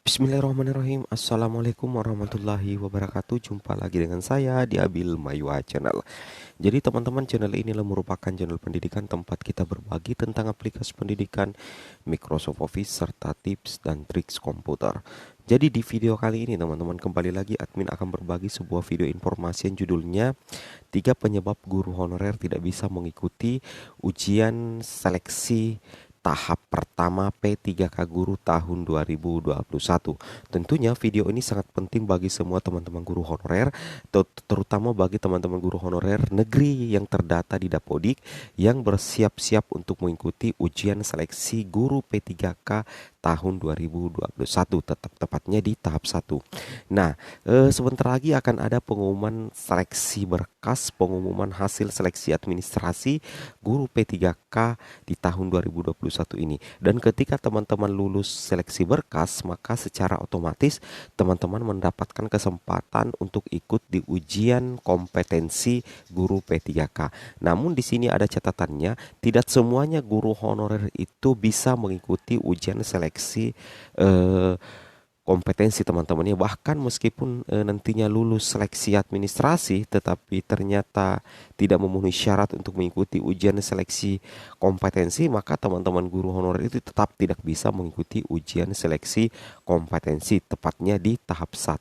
Bismillahirrahmanirrahim. Assalamualaikum warahmatullahi wabarakatuh. Jumpa lagi dengan saya di Abil Maywa Channel. Jadi teman-teman, channel inilah merupakan channel pendidikan tempat kita berbagi tentang aplikasi pendidikan, Microsoft Office, serta tips dan triks komputer. Jadi di video kali ini teman-teman, kembali lagi admin akan berbagi sebuah video informasi yang judulnya 3 penyebab guru honorer tidak bisa mengikuti ujian seleksi tahap pertama P3K Guru tahun 2021. Tentunya video ini sangat penting bagi semua teman-teman guru honorer, terutama bagi teman-teman guru honorer negeri yang terdata di Dapodik yang bersiap-siap untuk mengikuti ujian seleksi guru P3K tahun 2021, tepatnya di tahap 1. Nah, sebentar lagi akan ada pengumuman seleksi berkas, pengumuman hasil seleksi administrasi guru P3K di tahun 2021 ini. Dan ketika teman-teman lulus seleksi berkas, maka secara otomatis teman-teman mendapatkan kesempatan untuk ikut di ujian kompetensi guru P3K. Namun di sini ada catatannya, tidak semuanya guru honorer itu bisa mengikuti ujian seleksi kompetensi teman-temannya. Bahkan meskipun nantinya lulus seleksi administrasi tetapi ternyata tidak memenuhi syarat untuk mengikuti ujian seleksi kompetensi, maka teman-teman guru honorer itu tetap tidak bisa mengikuti ujian seleksi kompetensi, tepatnya di tahap 1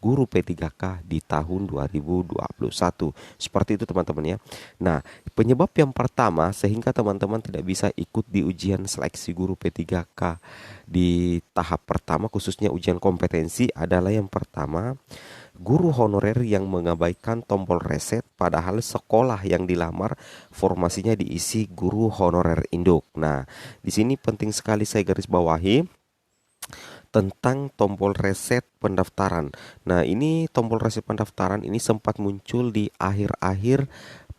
guru P3K di tahun 2021. Seperti itu teman-teman ya. Nah, penyebab yang pertama sehingga teman-teman tidak bisa ikut di ujian seleksi guru P3K di tahap pertama, khususnya ujian kompetensi, adalah yang pertama, guru honorer yang mengabaikan tombol reset padahal sekolah yang dilamar formasinya diisi guru honorer induk. Nah, di sini penting sekali saya garis bawahi tentang tombol reset pendaftaran. Nah, ini tombol reset pendaftaran ini sempat muncul di akhir-akhir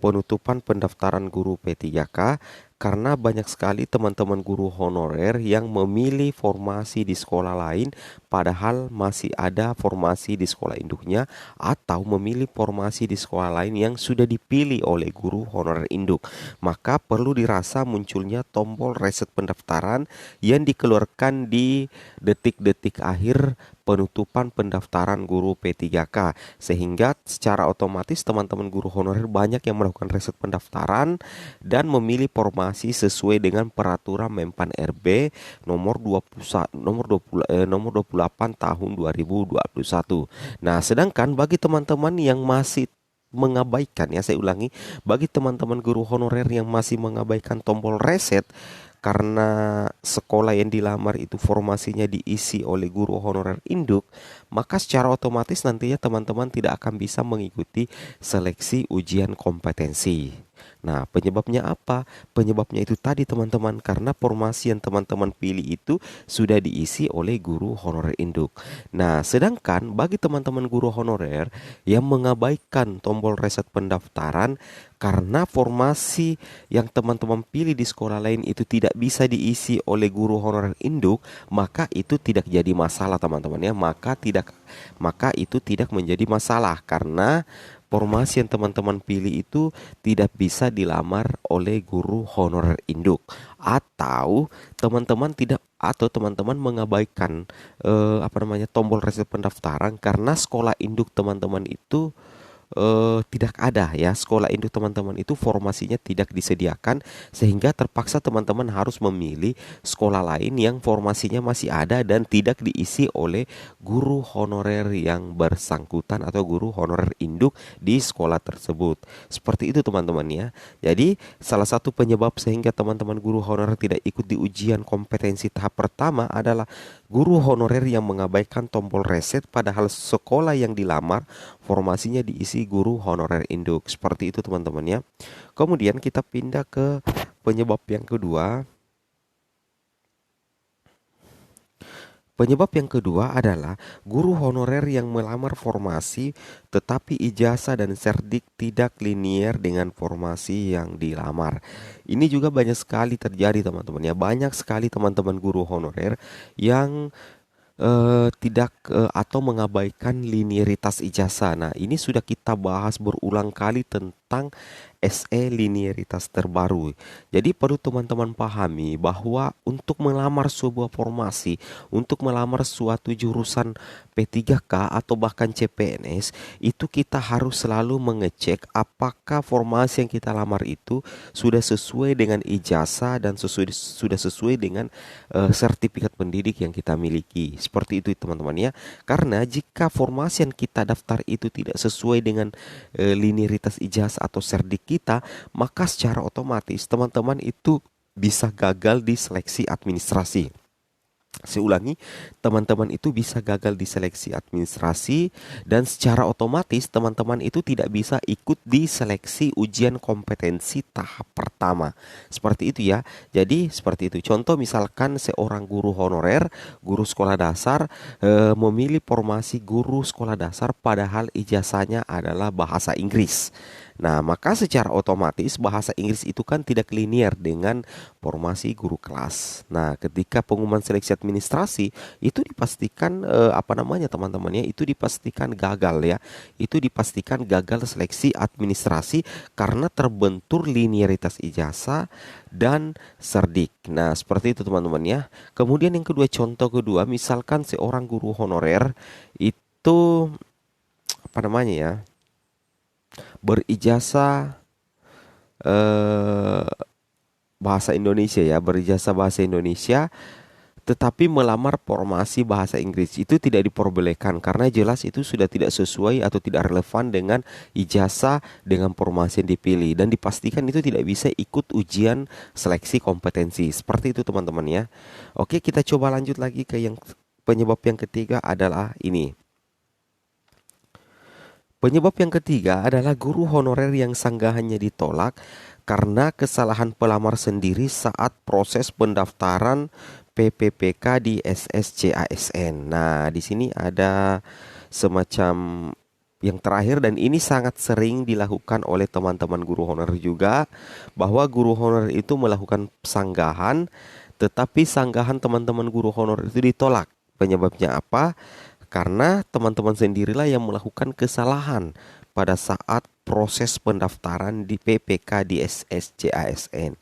penutupan pendaftaran guru P3K karena banyak sekali teman-teman guru honorer yang memilih formasi di sekolah lain padahal masih ada formasi di sekolah induknya, atau memilih formasi di sekolah lain yang sudah dipilih oleh guru honorer induk. Maka perlu dirasa munculnya tombol reset pendaftaran yang dikeluarkan di detik-detik akhir penutupan pendaftaran guru P3K, sehingga secara otomatis teman-teman guru honorer banyak yang melakukan reset pendaftaran dan memilih formasi sesuai dengan peraturan Menpan RB nomor 28 tahun 2021. Nah, sedangkan bagi teman-teman yang masih mengabaikan, ya saya ulangi, bagi teman-teman guru honorer yang masih mengabaikan tombol reset karena sekolah yang dilamar itu formasinya diisi oleh guru honorer induk, maka secara otomatis nantinya teman-teman tidak akan bisa mengikuti seleksi ujian kompetensi. Nah, penyebabnya apa? Penyebabnya itu tadi teman-teman, karena formasi yang teman-teman pilih itu sudah diisi oleh guru honorer induk. Nah, sedangkan bagi teman-teman guru honorer yang mengabaikan tombol reset pendaftaran karena formasi yang teman-teman pilih di sekolah lain itu tidak bisa diisi oleh guru honorer induk, maka itu tidak jadi masalah teman-teman ya. Maka itu tidak menjadi masalah karena formasi yang teman-teman pilih itu tidak bisa dilamar oleh guru honorer induk, atau teman-teman mengabaikan tombol reset pendaftaran karena sekolah induk teman-teman itu tidak ada, ya, sekolah induk teman-teman itu formasinya tidak disediakan, sehingga terpaksa teman-teman harus memilih sekolah lain yang formasinya masih ada dan tidak diisi oleh guru honorer yang bersangkutan atau guru honorer induk di sekolah tersebut. Seperti itu teman-teman ya. Jadi salah satu penyebab sehingga teman-teman guru honorer tidak ikut di ujian kompetensi tahap pertama adalah guru honorer yang mengabaikan tombol reset padahal sekolah yang dilamar formasinya diisi guru honorer induk. Seperti itu teman-teman ya. Kemudian kita pindah ke penyebab yang kedua. Penyebab yang kedua adalah guru honorer yang melamar formasi tetapi ijazah dan serdik tidak linier dengan formasi yang dilamar. Ini juga banyak sekali terjadi teman-teman ya. Banyak sekali teman-teman guru honorer yang tidak atau mengabaikan linearitas ijazah. Nah, ini sudah kita bahas berulang kali tentang SE linearitas terbaru. Jadi perlu teman-teman pahami bahwa untuk melamar sebuah formasi, untuk melamar suatu jurusan P3K atau bahkan CPNS, itu kita harus selalu mengecek apakah formasi yang kita lamar itu sudah sesuai dengan ijazah dan sudah sesuai dengan sertifikat pendidik yang kita miliki. Seperti itu teman-teman ya. Karena jika formasi yang kita daftar itu tidak sesuai dengan linearitas ijazah atau serdik kita, maka secara otomatis teman-teman itu bisa gagal di seleksi administrasi. Saya ulangi, teman-teman itu bisa gagal di seleksi administrasi dan secara otomatis teman-teman itu tidak bisa ikut di seleksi ujian kompetensi tahap pertama. Seperti itu ya. Jadi seperti itu. Contoh misalkan seorang guru honorer, guru sekolah dasar memilih formasi guru sekolah dasar padahal ijazahnya adalah bahasa Inggris. Nah, maka secara otomatis bahasa Inggris itu kan tidak linear dengan formasi guru kelas. Nah, ketika pengumuman seleksi administrasi itu dipastikan teman-teman ya, itu dipastikan gagal ya. Itu dipastikan gagal seleksi administrasi karena terbentur linearitas ijazah dan serdik. Nah, seperti itu teman-teman ya. Kemudian yang kedua, contoh kedua, misalkan seorang guru honorer itu berijazah bahasa Indonesia ya, berijazah bahasa Indonesia tetapi melamar formasi bahasa Inggris. Itu tidak diperbolehkan karena jelas itu sudah tidak sesuai atau tidak relevan dengan ijazah dengan formasi yang dipilih dan dipastikan itu tidak bisa ikut ujian seleksi kompetensi. Seperti itu teman-teman ya. Oke, kita coba lanjut lagi ke yang penyebab yang ketiga adalah ini. Penyebab yang ketiga adalah guru honorer yang sanggahannya ditolak karena kesalahan pelamar sendiri saat proses pendaftaran PPPK di SSCASN. Nah, di sini ada semacam yang terakhir dan ini sangat sering dilakukan oleh teman-teman guru honorer juga, bahwa guru honorer itu melakukan sanggahan tetapi sanggahan teman-teman guru honorer itu ditolak. Penyebabnya apa? Karena teman-teman sendirilah yang melakukan kesalahan pada saat proses pendaftaran di PPK di SSCASN.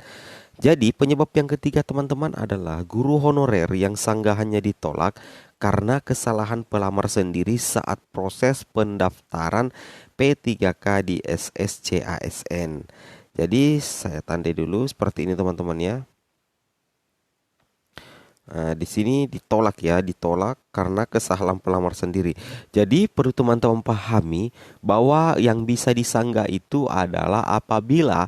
Jadi penyebab yang ketiga teman-teman adalah guru honorer yang sanggahannya ditolak karena kesalahan pelamar sendiri saat proses pendaftaran P3K di SSCASN. Jadi saya tandai dulu seperti ini teman-teman ya. Nah, di sini ditolak ya, ditolak karena kesalahan pelamar sendiri. Jadi perlu teman-teman pahami bahwa yang bisa disanggah itu adalah apabila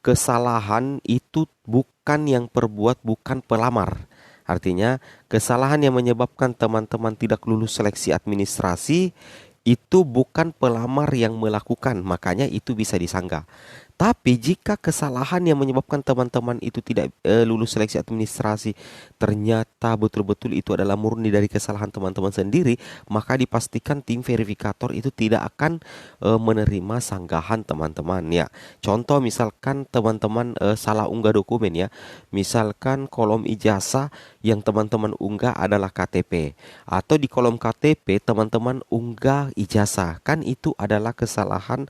kesalahan itu bukan yang bukan pelamar. Artinya kesalahan yang menyebabkan teman-teman tidak lulus seleksi administrasi itu bukan pelamar yang melakukan, makanya itu bisa disanggah. Tapi jika kesalahan yang menyebabkan teman-teman itu tidak lulus seleksi administrasi ternyata betul-betul itu adalah murni dari kesalahan teman-teman sendiri, maka dipastikan tim verifikator itu tidak akan menerima sanggahan teman-teman ya. Contoh misalkan teman-teman salah unggah dokumen ya. Misalkan kolom ijazah yang teman-teman unggah adalah KTP, atau di kolom KTP teman-teman unggah ijazah. Kan itu adalah kesalahan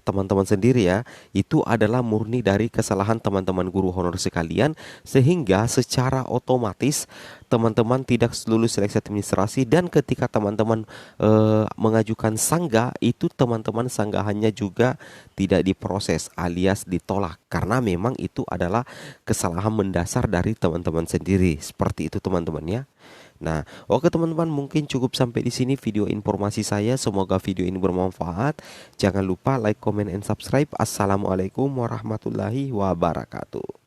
teman-teman sendiri ya. Itu adalah murni dari kesalahan teman-teman guru honor sekalian, sehingga secara otomatis teman-teman tidak lulus seleksi administrasi. Dan ketika teman-teman mengajukan sanggah, itu teman-teman sanggahannya juga tidak diproses alias ditolak, karena memang itu adalah kesalahan mendasar dari teman-teman sendiri. Seperti itu teman-teman ya. Nah, oke teman-teman, mungkin cukup sampai di sini video informasi saya. Semoga video ini bermanfaat. Jangan lupa like, comment, and subscribe. Assalamualaikum warahmatullahi wabarakatuh.